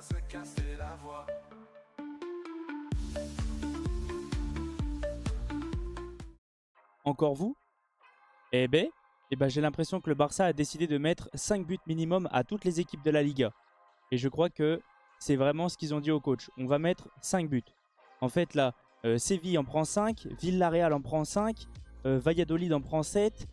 se casser la voix. Encore vous? Eh ben, j'ai l'impression que le Barça a décidé de mettre 5 buts minimum à toutes les équipes de la Liga. Et je crois que c'est vraiment ce qu'ils ont dit au coach. On va mettre 5 buts. En fait, là, Séville en prend 5, Villarreal en prend 5, Valladolid en prend 7.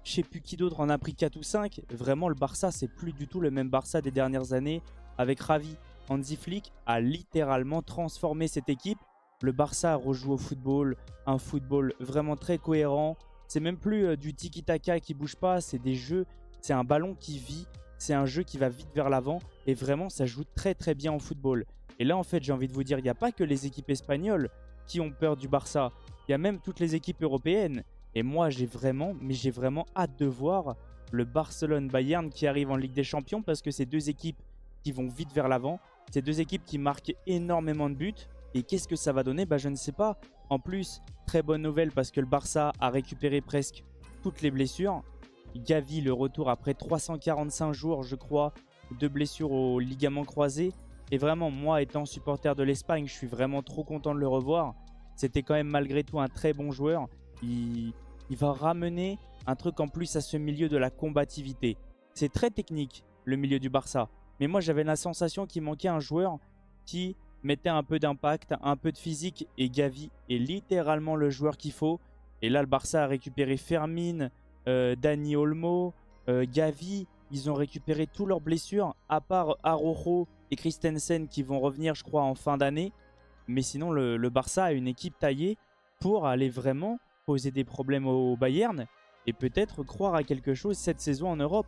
Je sais plus qui d'autre en a pris 4 ou 5. Vraiment, le Barça, c'est plus du tout le même Barça des dernières années. Avec Xavi, Hansi Flick a littéralement transformé cette équipe. Le Barça rejoue au football, un football vraiment très cohérent. C'est même plus du tiki-taka qui bouge pas, c'est des jeux, c'est un ballon qui vit, c'est un jeu qui va vite vers l'avant et vraiment ça joue très très bien au football. Et là en fait j'ai envie de vous dire, il n'y a pas que les équipes espagnoles qui ont peur du Barça, il y a même toutes les équipes européennes. Et moi j'ai vraiment hâte de voir le Barcelone-Bayern qui arrive en Ligue des Champions parce que c'est deux équipes qui vont vite vers l'avant, c'est deux équipes qui marquent énormément de buts. Et qu'est-ce que ça va donner? Je ne sais pas. En plus, très bonne nouvelle parce que le Barça a récupéré presque toutes les blessures. Gavi, le retour après 345 jours, je crois, de blessures au ligament croisé. Et vraiment, moi, étant supporter de l'Espagne, je suis vraiment trop content de le revoir. C'était quand même malgré tout un très bon joueur. Il va ramener un truc en plus à ce milieu de la combativité. C'est très technique, le milieu du Barça. Mais moi, j'avais la sensation qu'il manquait un joueur qui mettait un peu d'impact, un peu de physique, et Gavi est littéralement le joueur qu'il faut. Et là, le Barça a récupéré Fermin, Dani Olmo, Gavi. Ils ont récupéré tous leurs blessures, à part Araujo et Christensen qui vont revenir, je crois, en fin d'année. Mais sinon, le Barça a une équipe taillée pour aller vraiment poser des problèmes au Bayern et peut-être croire à quelque chose cette saison en Europe.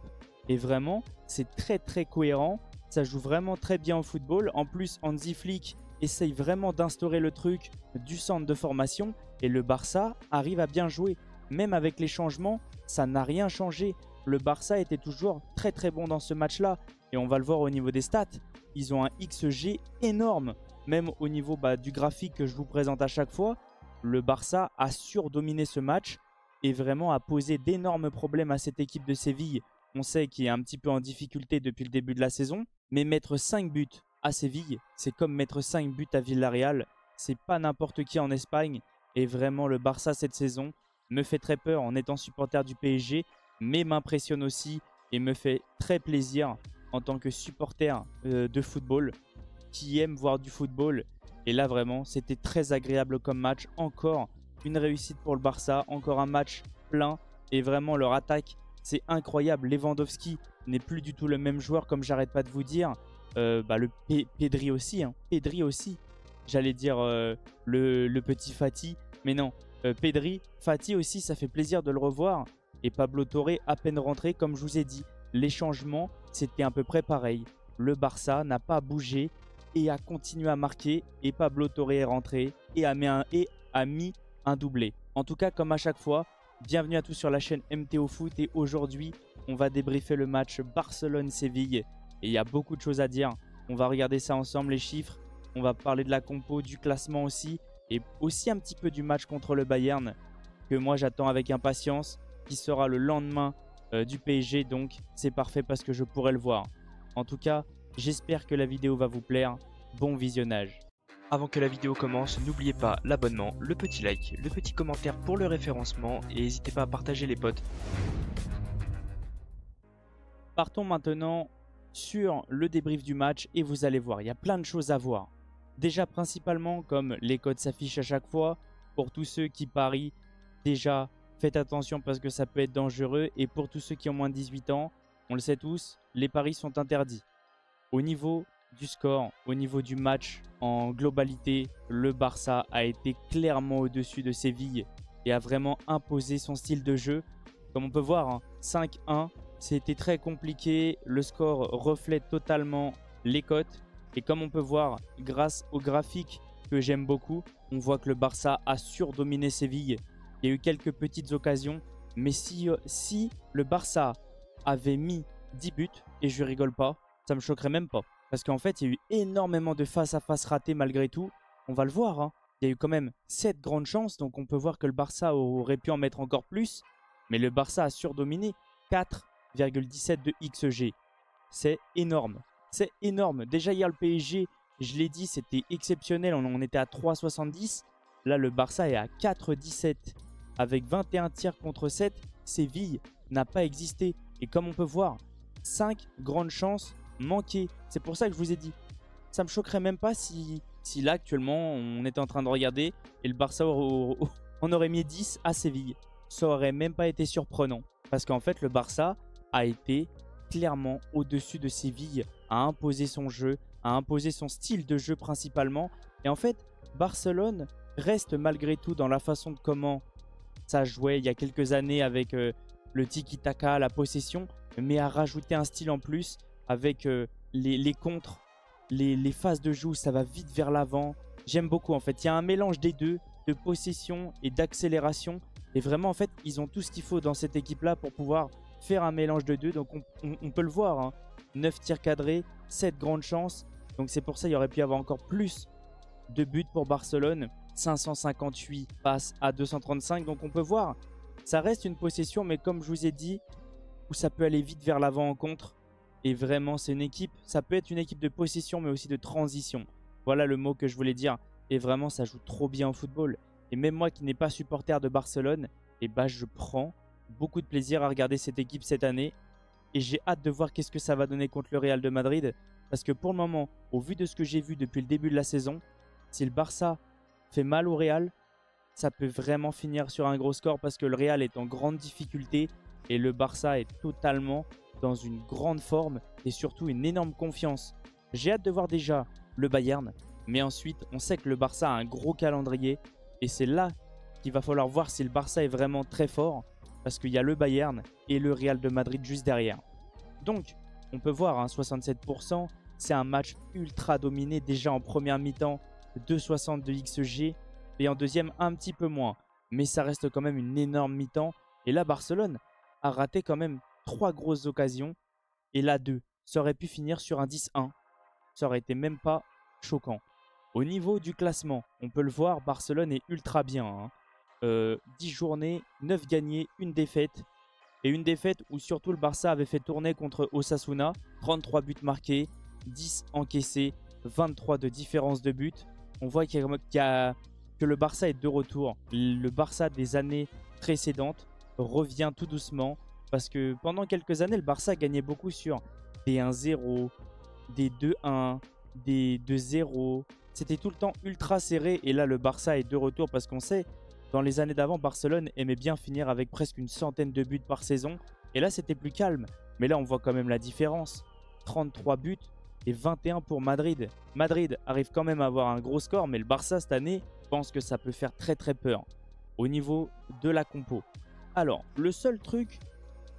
Et vraiment, c'est très très cohérent. Ça joue vraiment très bien au football. En plus, Hansi Flick essaye vraiment d'instaurer le truc du centre de formation. Et le Barça arrive à bien jouer. Même avec les changements, ça n'a rien changé. Le Barça était toujours très très bon dans ce match-là. Et on va le voir au niveau des stats. Ils ont un XG énorme. Même au niveau du graphique que je vous présente à chaque fois. Le Barça a surdominé ce match. Et vraiment a posé d'énormes problèmes à cette équipe de Séville. On sait qu'il est un petit peu en difficulté depuis le début de la saison. Mais mettre 5 buts à Séville, c'est comme mettre 5 buts à Villarreal. C'est pas n'importe qui en Espagne. Et vraiment, le Barça cette saison me fait très peur en étant supporter du PSG. Mais m'impressionne aussi et me fait très plaisir en tant que supporter de football qui aime voir du football. Et là, vraiment, c'était très agréable comme match. Encore une réussite pour le Barça. Encore un match plein. Et vraiment, leur attaque, c'est incroyable. Lewandowski n'est plus du tout le même joueur, comme j'arrête pas de vous dire. Pedri aussi. Pedri aussi. J'allais dire le petit Fati. Mais non, Pedri, Fati aussi, ça fait plaisir de le revoir. Et Pablo Torre, à peine rentré, comme je vous ai dit. Les changements, c'était à peu près pareil. Le Barça n'a pas bougé et a continué à marquer. Et Pablo Torre est rentré et a mis un doublé. En tout cas, comme à chaque fois, bienvenue à tous sur la chaîne MTO Foot. Et aujourd'hui, on va débriefer le match Barcelone-Séville. Et il y a beaucoup de choses à dire. On va regarder ça ensemble, les chiffres. On va parler de la compo, du classement aussi. Et aussi un petit peu du match contre le Bayern, que moi j'attends avec impatience, qui sera le lendemain du PSG. Donc c'est parfait parce que je pourrai le voir. En tout cas, j'espère que la vidéo va vous plaire. Bon visionnage. Avant que la vidéo commence, n'oubliez pas l'abonnement, le petit like, le petit commentaire pour le référencement et n'hésitez pas à partager les potes. Partons maintenant sur le débrief du match et vous allez voir, il y a plein de choses à voir. Déjà principalement, comme les codes s'affichent à chaque fois, pour tous ceux qui parient, déjà faites attention parce que ça peut être dangereux. Et pour tous ceux qui ont moins de 18 ans, on le sait tous, les paris sont interdits. Au niveau du score, au niveau du match en globalité, le Barça a été clairement au-dessus de Séville et a vraiment imposé son style de jeu. Comme on peut voir, 5-1, c'était très compliqué. Le score reflète totalement les cotes. Et comme on peut voir, grâce au graphique que j'aime beaucoup, on voit que le Barça a surdominé Séville. Il y a eu quelques petites occasions. Mais si le Barça avait mis 10 buts, et je rigole pas, ça me choquerait même pas. Parce qu'en fait, il y a eu énormément de face-à-face ratés malgré tout. On va le voir. Il y a eu quand même 7 grandes chances. Donc on peut voir que le Barça aurait pu en mettre encore plus. Mais le Barça a surdominé 4,17 de XG. C'est énorme. C'est énorme. Déjà hier, le PSG, je l'ai dit, c'était exceptionnel. On était à 3,70. Là, le Barça est à 4,17 avec 21 tirs contre 7. Séville n'a pas existé. Et comme on peut voir, 5 grandes chances manquées. C'est pour ça que je vous ai dit, ça me choquerait même pas si là, actuellement, on était en train de regarder et le Barça on aurait mis 10 à Séville. Ça aurait même pas été surprenant. Parce qu'en fait, le Barça a été clairement au-dessus de Séville, a imposé son jeu, a imposé son style de jeu principalement. Et en fait, Barcelone reste malgré tout dans la façon de comment ça jouait il y a quelques années avec le tiki-taka, la possession, mais a rajouté un style en plus avec les contres, les phases de jeu où ça va vite vers l'avant. J'aime beaucoup en fait. Il y a un mélange des deux, de possession et d'accélération. Et vraiment en fait, ils ont tout ce qu'il faut dans cette équipe-là pour pouvoir faire un mélange de deux. Donc on peut le voir, hein. 9 tirs cadrés, 7 grandes chances. Donc c'est pour ça qu'il aurait pu y avoir encore plus de buts pour Barcelone. 558 passes à 235. Donc on peut voir, ça reste une possession, mais comme je vous ai dit, où ça peut aller vite vers l'avant en contre. Et vraiment, c'est une équipe, ça peut être une équipe de possession, mais aussi de transition. Voilà le mot que je voulais dire. Et vraiment, ça joue trop bien au football. Et même moi qui n'ai pas supporter de Barcelone, et bah, je prends beaucoup de plaisir à regarder cette équipe cette année. Et j'ai hâte de voir qu'est-ce que ça va donner contre le Real de Madrid. Parce que pour le moment, au vu de ce que j'ai vu depuis le début de la saison, si le Barça fait mal au Real, ça peut vraiment finir sur un gros score parce que le Real est en grande difficulté et le Barça est totalement dans une grande forme et surtout une énorme confiance. J'ai hâte de voir déjà le Bayern, mais ensuite on sait que le Barça a un gros calendrier et c'est là qu'il va falloir voir si le Barça est vraiment très fort parce qu'il y a le Bayern et le Real de Madrid juste derrière. Donc on peut voir, hein, 67%, c'est un match ultra dominé déjà en première mi-temps, 2,60 de XG et en deuxième un petit peu moins. Mais ça reste quand même une énorme mi-temps. Et là, Barcelone a raté quand même 3 grosses occasions. Et là, 2. Ça aurait pu finir sur un 10-1. Ça aurait été même pas choquant. Au niveau du classement, on peut le voir, Barcelone est ultra bien, hein. 10 journées, 9 gagnés, 1 défaite. Et une défaite où surtout le Barça avait fait tourner contre Osasuna. 33 buts marqués, 10 encaissés, 23 de différence de but. On voit que le Barça est de retour. Le Barça des années précédentes revient tout doucement. Parce que pendant quelques années, le Barça gagnait beaucoup sur des 1-0, des 2-1, des 2-0. C'était tout le temps ultra serré. Et là, le Barça est de retour parce qu'on sait, dans les années d'avant, Barcelone aimait bien finir avec presque une centaine de buts par saison. Et là, c'était plus calme. Mais là, on voit quand même la différence. 33 buts et 21 pour Madrid. Madrid arrive quand même à avoir un gros score, mais le Barça, cette année, pense que ça peut faire très très peur au niveau de la compo. Alors, le seul truc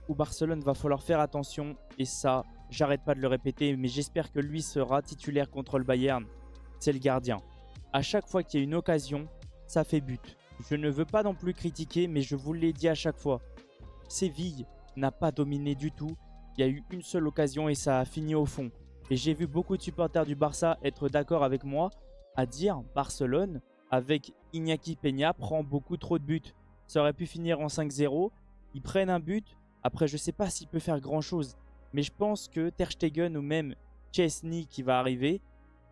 où Barcelone va falloir faire attention, et ça, j'arrête pas de le répéter, mais j'espère que lui sera titulaire contre le Bayern, c'est le gardien. À chaque fois qu'il y a une occasion, ça fait but. Je ne veux pas non plus critiquer, mais je vous l'ai dit à chaque fois. Séville n'a pas dominé du tout. Il y a eu une seule occasion et ça a fini au fond. Et j'ai vu beaucoup de supporters du Barça être d'accord avec moi à dire Barcelone, avec Iñaki Peña, prend beaucoup trop de buts. Ça aurait pu finir en 5-0. Ils prennent un but. Après, je ne sais pas s'il peut faire grand-chose. Mais je pense que Ter Stegen ou même Chesney qui va arriver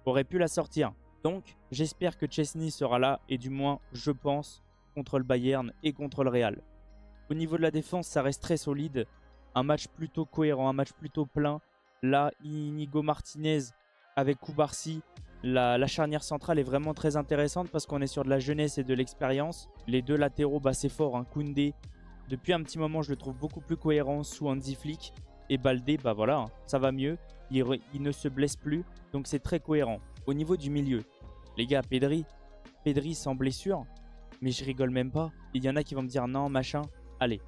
aurait pu la sortir. Donc, j'espère que Chesney sera là. Et du moins, je pense, contre le Bayern et contre le Real. Au niveau de la défense, ça reste très solide. Un match plutôt cohérent, un match plutôt plein. Là, Inigo Martinez avec Koubarsi, la charnière centrale est vraiment très intéressante parce qu'on est sur de la jeunesse et de l'expérience. Les deux latéraux, bah, c'est fort, hein. Koundé, depuis un petit moment, je le trouve beaucoup plus cohérent sous Hansi Flick. Et Baldé, bah voilà, hein, ça va mieux. Il ne se blesse plus, donc c'est très cohérent. Au niveau du milieu, les gars, Pedri sans blessure, mais je rigole même pas. Il y en a qui vont me dire non, machin. Allez,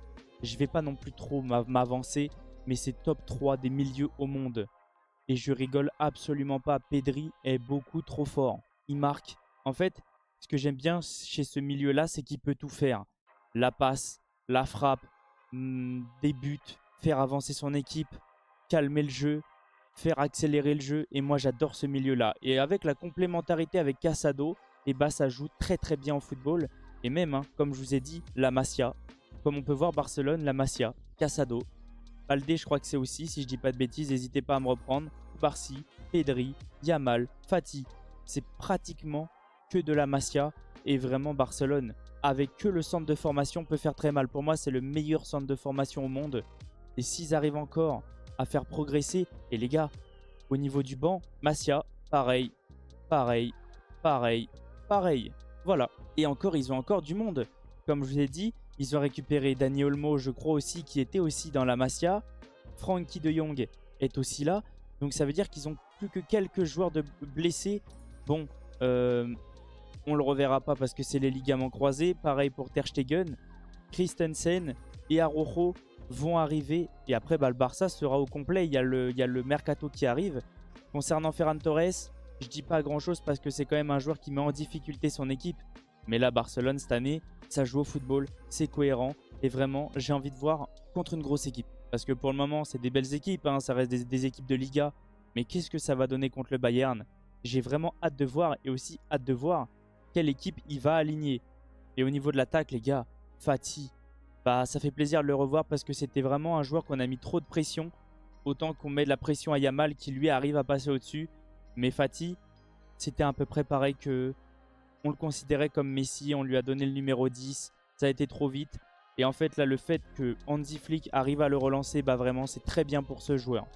je vais pas non plus trop m'avancer, mais c'est top 3 des milieux au monde. Et je rigole absolument pas. Pedri est beaucoup trop fort. Il marque. En fait, ce que j'aime bien chez ce milieu-là, c'est qu'il peut tout faire. La passe, la frappe, des buts, faire avancer son équipe, calmer le jeu, faire accélérer le jeu. Et moi, j'adore ce milieu-là. Et avec la complémentarité avec Casado, et bah, ça joue très très bien au football. Et même, hein, comme je vous ai dit, la Masia. Comme on peut voir Barcelone, la Masia, Casado. Baldé, je crois que c'est aussi, si je dis pas de bêtises, n'hésitez pas à me reprendre. Koubarsi, Pedri, Yamal, Fati. C'est pratiquement que de la Masia. Et vraiment, Barcelone, avec que le centre de formation, peut faire très mal. Pour moi, c'est le meilleur centre de formation au monde. Et s'ils arrivent encore à faire progresser, et les gars, au niveau du banc, Masia, pareil, pareil, pareil, pareil. Voilà. Et encore, ils ont encore du monde. Comme je vous ai dit, ils ont récupéré Dani Olmo, je crois aussi, qui était aussi dans la Masia. Frenkie de Jong est aussi là. Donc ça veut dire qu'ils ont plus que quelques joueurs de blessés. Bon, on le reverra pas parce que c'est les ligaments croisés. Pareil pour Ter Stegen. Christensen et Araujo vont arriver. Et après, le Barça sera au complet. Il y a le mercato qui arrive. Concernant Ferran Torres, je dis pas grand chose parce que c'est quand même un joueur qui met en difficulté son équipe. Mais là, Barcelone, cette année, ça joue au football. C'est cohérent. Et vraiment, j'ai envie de voir contre une grosse équipe. Parce que pour le moment, c'est des belles équipes. Hein, ça reste des équipes de Liga. Mais qu'est-ce que ça va donner contre le Bayern? J'ai vraiment hâte de voir. Et aussi hâte de voir quelle équipe il va aligner. Et au niveau de l'attaque, les gars, Fati, bah, ça fait plaisir de le revoir parce que c'était vraiment un joueur qu'on a mis trop de pression. Autant qu'on met de la pression à Yamal qui lui arrive à passer au-dessus. Mais Fati, c'était à peu près pareil que... On le considérait comme Messi, on lui a donné le numéro 10. Ça a été trop vite. Et en fait, là, le fait que Hansi Flick arrive à le relancer, bah vraiment, c'est très bien pour ce joueur.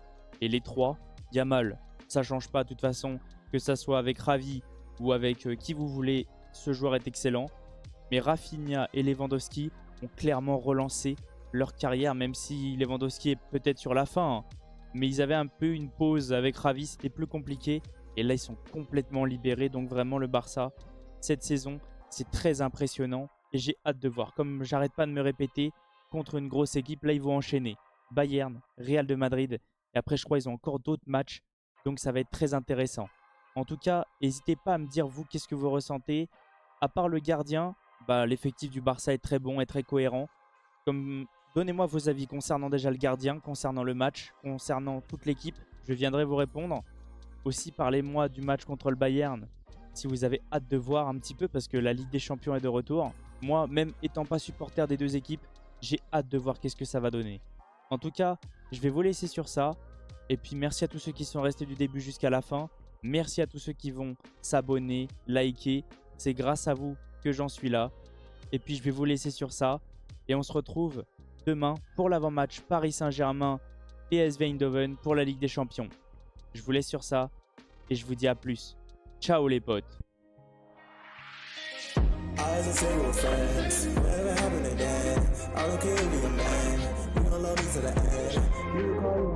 Et les trois, Yamal, ça change pas de toute façon. Que ça soit avec Ravi ou avec qui vous voulez, ce joueur est excellent. Mais Rafinha et Lewandowski ont clairement relancé leur carrière, même si Lewandowski est peut-être sur la fin. Hein. Mais ils avaient un peu une pause avec Ravi, c'était plus compliqué. Et là, ils sont complètement libérés. Donc vraiment, le Barça, cette saison, c'est très impressionnant. Et j'ai hâte de voir. Comme j'arrête pas de me répéter, contre une grosse équipe, là, ils vont enchaîner. Bayern, Real de Madrid. Et après, je crois qu'ils ont encore d'autres matchs. Donc, ça va être très intéressant. En tout cas, n'hésitez pas à me dire, vous, qu'est-ce que vous ressentez. À part le gardien, bah, l'effectif du Barça est très bon et très cohérent. Donnez-moi vos avis concernant déjà le gardien, concernant le match, concernant toute l'équipe. Je viendrai vous répondre. Aussi, parlez-moi du match contre le Bayern. Si vous avez hâte de voir un petit peu, parce que la Ligue des Champions est de retour. Moi, même étant pas supporter des deux équipes, j'ai hâte de voir qu'est-ce que ça va donner. En tout cas, je vais vous laisser sur ça. Et puis, merci à tous ceux qui sont restés du début jusqu'à la fin. Merci à tous ceux qui vont s'abonner, liker. C'est grâce à vous que j'en suis là. Et puis, je vais vous laisser sur ça. Et on se retrouve demain pour l'avant-match Paris Saint-Germain PSV Eindhoven pour la Ligue des Champions. Je vous laisse sur ça. Et je vous dis à plus. Ciao les potes. Eyes and single friends, whatever happened again? I don't care if you're a man, you gon' love me to the end.